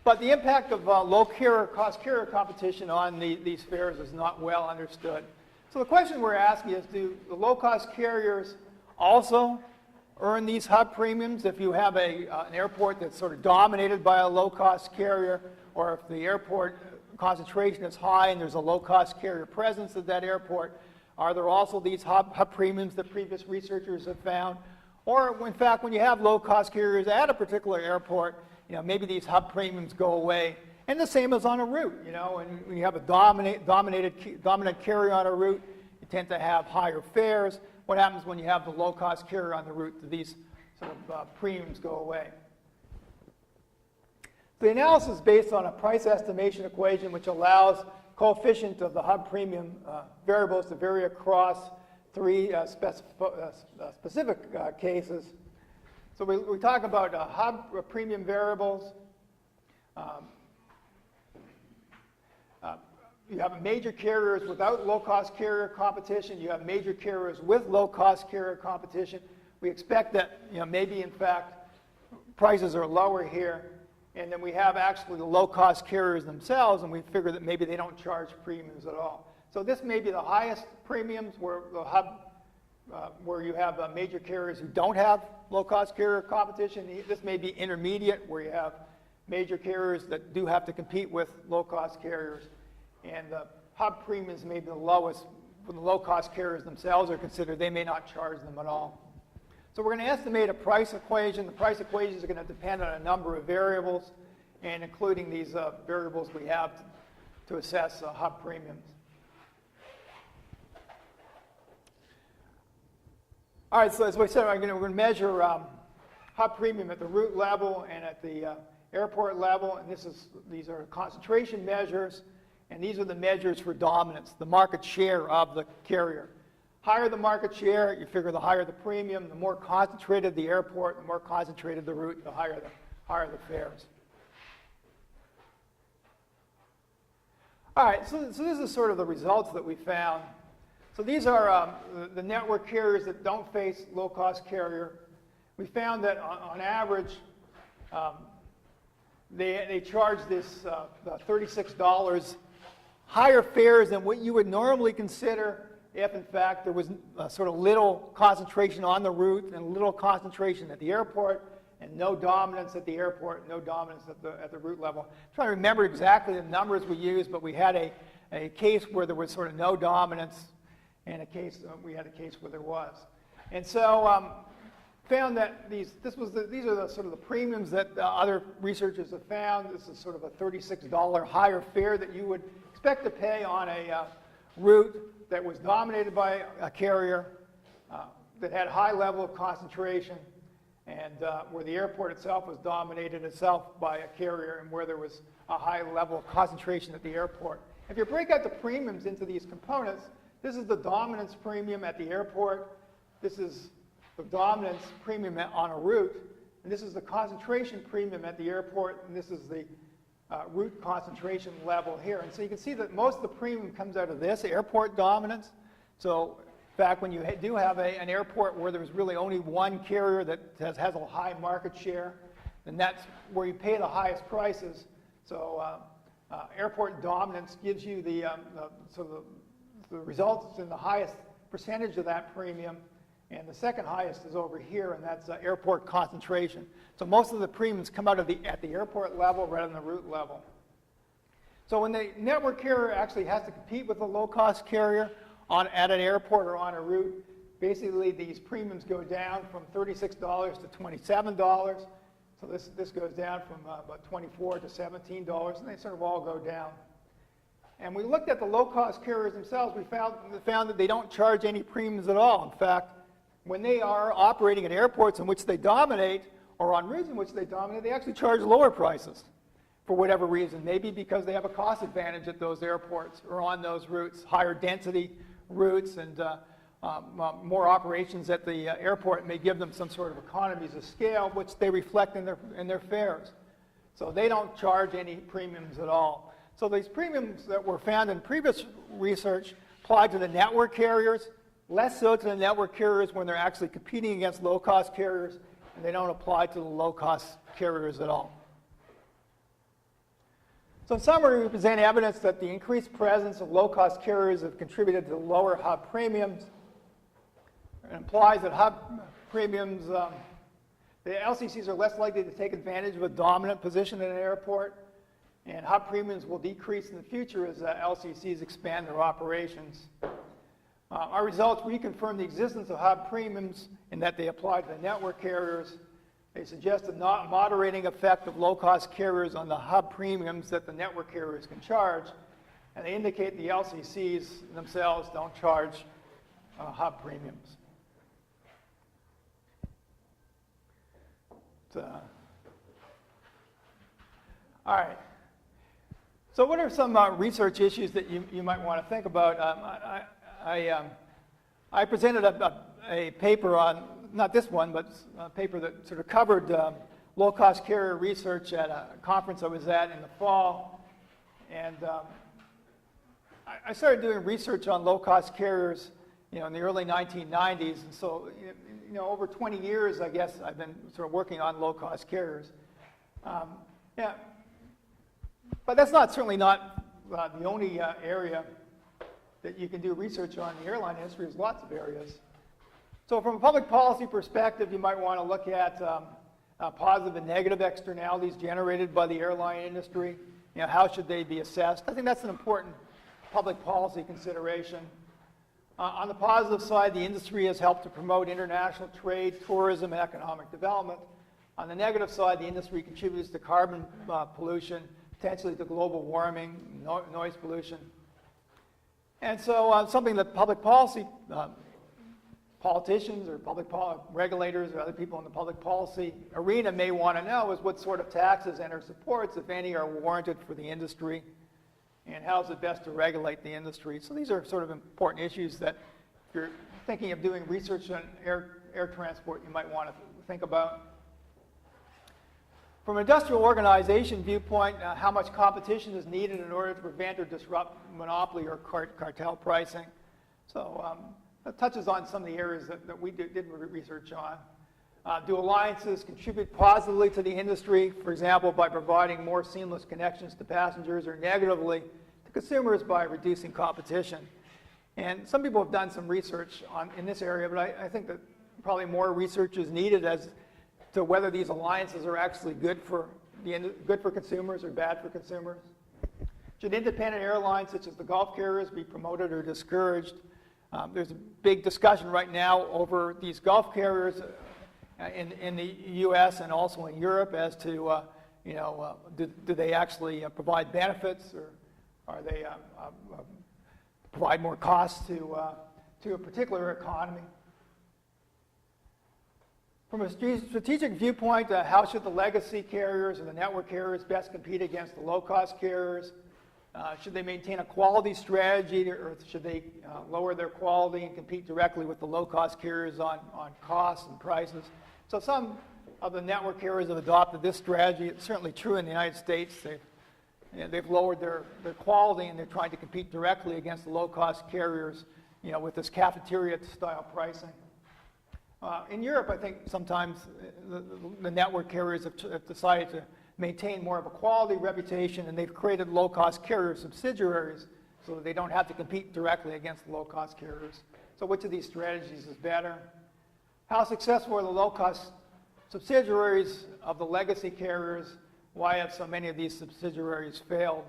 But the impact of low-cost carrier competition on these fares is not well understood. So the question we're asking is, do the low-cost carriers also earn these hub premiums if you have an airport that's sort of dominated by a low-cost carrier, or if the airport concentration is high and there's a low-cost carrier presence at that airport? Are there also these hub premiums that previous researchers have found? Or, in fact, when you have low-cost carriers at a particular airport, maybe these hub premiums go away. And the same as on a route. And when you have a dominant carrier on a route, you tend to have higher fares. What happens when you have the low-cost carrier on the route? Do these sort of premiums go away? The analysis is based on a price estimation equation which allows coefficient of the hub premium variables to vary across three specific cases. So we talk about hub premium variables. You have major carriers without low-cost carrier competition. You have major carriers with low-cost carrier competition. We expect that maybe in fact prices are lower here. And then we have actually the low-cost carriers themselves, and we figure that maybe they don't charge premiums at all. So this may be the highest premiums where the hub, where you have major carriers who don't have low-cost carrier competition. This may be intermediate, where you have major carriers that do have to compete with low-cost carriers. And the hub premiums may be the lowest when the low-cost carriers themselves are considered. They may not charge them at all. So we're going to estimate a price equation. The price equations are going to depend on a number of variables, and including these variables we have to assess hub premiums. All right, so as we said, we're going to measure hub premium at the route level and at the airport level, and these are concentration measures, and these are the measures for dominance, the market share of the carrier. Higher the market share, you figure the higher the premium. The more concentrated the airport, the more concentrated the route, the higher the fares. All right, so this is sort of the results that we found. So these are the network carriers that don't face low-cost carrier. We found that on average, they charge this $36 higher fares than what you would normally consider if, in fact, there was sort of little concentration on the route and little concentration at the airport and no dominance at the airport, no dominance at the route level. I'm trying to remember exactly the numbers we used, but we had a case where there was sort of no dominance and we had a case where there was. And so found that these are the sort of the premiums that other researchers have found. This is sort of a $36 higher fare that you would expect to pay on a route that was dominated by a carrier that had high level of concentration, and where the airport itself was dominated itself by a carrier, and where there was a high level of concentration at the airport. If you break out the premiums into these components, this is the dominance premium at the airport, this is the dominance premium on a route, and this is the concentration premium at the airport, and this is the route concentration level here. And so you can see that most of the premium comes out of this, airport dominance. So in fact, when you do have an airport where there's really only one carrier that has a high market share, then that's where you pay the highest prices. So airport dominance gives you the results in the highest percentage of that premium. And the second highest is over here, and that's airport concentration. So most of the premiums come out at the airport level rather than the route level. So when the network carrier actually has to compete with a low-cost carrier at an airport or on a route, basically these premiums go down from $36 to $27. So this goes down from about $24 to $17, and they sort of all go down. And we looked at the low-cost carriers themselves. We found that they don't charge any premiums at all. In fact, when they are operating at airports in which they dominate, or on routes in which they dominate, they actually charge lower prices for whatever reason. Maybe because they have a cost advantage at those airports or on those routes, higher density routes, and more operations at the airport may give them some sort of economies of scale, which they reflect in their fares. So they don't charge any premiums at all. So these premiums that were found in previous research apply to the network carriers, less so to the network carriers when they're actually competing against low-cost carriers, and they don't apply to the low-cost carriers at all. So in summary, we present evidence that the increased presence of low-cost carriers have contributed to lower hub premiums. It implies that hub premiums, the LCCs are less likely to take advantage of a dominant position at an airport, and hub premiums will decrease in the future as LCCs expand their operations. Our results reconfirm the existence of hub premiums in that they apply to the network carriers. They suggest a moderating effect of low-cost carriers on the hub premiums that the network carriers can charge, and they indicate the LCCs themselves don't charge hub premiums. All right. So what are some research issues that you might want to think about? I presented a paper on, not this one, but a paper that sort of covered low-cost carrier research at a conference I was at in the fall. And I started doing research on low-cost carriers, in the early 1990s. And so, over 20 years, I guess, I've been sort of working on low-cost carriers. Yeah. But that's certainly not the only area that you can do research on in the airline industry. There's lots of areas. So from a public policy perspective, you might want to look at positive and negative externalities generated by the airline industry. How should they be assessed? I think that's an important public policy consideration. On the positive side, the industry has helped to promote international trade, tourism, and economic development. On the negative side, the industry contributes to carbon pollution, potentially to global warming, noise pollution. And so something that public policy politicians or regulators or other people in the public policy arena may want to know is what sort of taxes and or supports, if any, are warranted for the industry, and how is it best to regulate the industry. So these are sort of important issues that if you're thinking of doing research on air transport, you might want to think about. From an industrial organization viewpoint, how much competition is needed in order to prevent or disrupt monopoly or cartel pricing. So that touches on some of the areas that we did research on. Do alliances contribute positively to the industry, for example, by providing more seamless connections to passengers, or negatively to consumers by reducing competition? And some people have done some research in this area, but I think that probably more research is needed as to whether these alliances are actually good for consumers or bad for consumers. Should independent airlines such as the Gulf carriers be promoted or discouraged? There's a big discussion right now over these Gulf carriers in the U.S. and also in Europe as to do they actually provide benefits, or are they provide more costs to a particular economy? From a strategic viewpoint, how should the legacy carriers or the network carriers best compete against the low-cost carriers? Should they maintain a quality strategy, or should they lower their quality and compete directly with the low-cost carriers on costs and prices? So some of the network carriers have adopted this strategy. It's certainly true in the United States. They've lowered their quality, and they're trying to compete directly against the low-cost carriers, with this cafeteria-style pricing. In Europe, I think sometimes the network carriers have decided to maintain more of a quality reputation, and they've created low-cost carrier subsidiaries so that they don't have to compete directly against the low-cost carriers. So which of these strategies is better? How successful are the low-cost subsidiaries of the legacy carriers? Why have so many of these subsidiaries failed?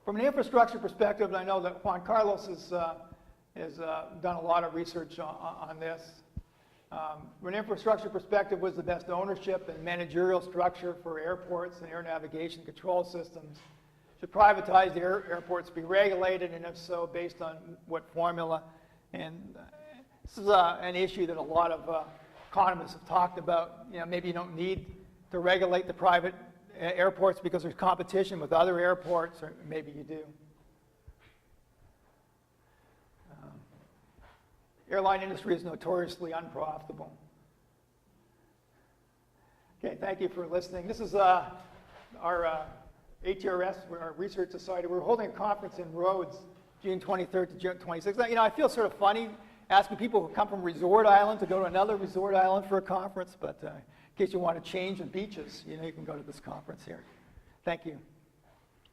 From an infrastructure perspective, I know that Juan Carlos has done a lot of research on this. From an infrastructure perspective, was the best ownership and managerial structure for airports and air navigation control systems? Should privatized airports be regulated, and if so, based on what formula? And this is an issue that a lot of economists have talked about. Maybe you don't need to regulate the private airports because there's competition with other airports, or maybe you do. Airline industry is notoriously unprofitable. Okay, thank you for listening. This is our ATRS, our research society. We're holding a conference in Rhodes, June 23rd to June 26th. I feel sort of funny asking people who come from Resort Island to go to another Resort Island for a conference, but in case you want to change the beaches, you can go to this conference here. Thank you.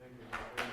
Thank you.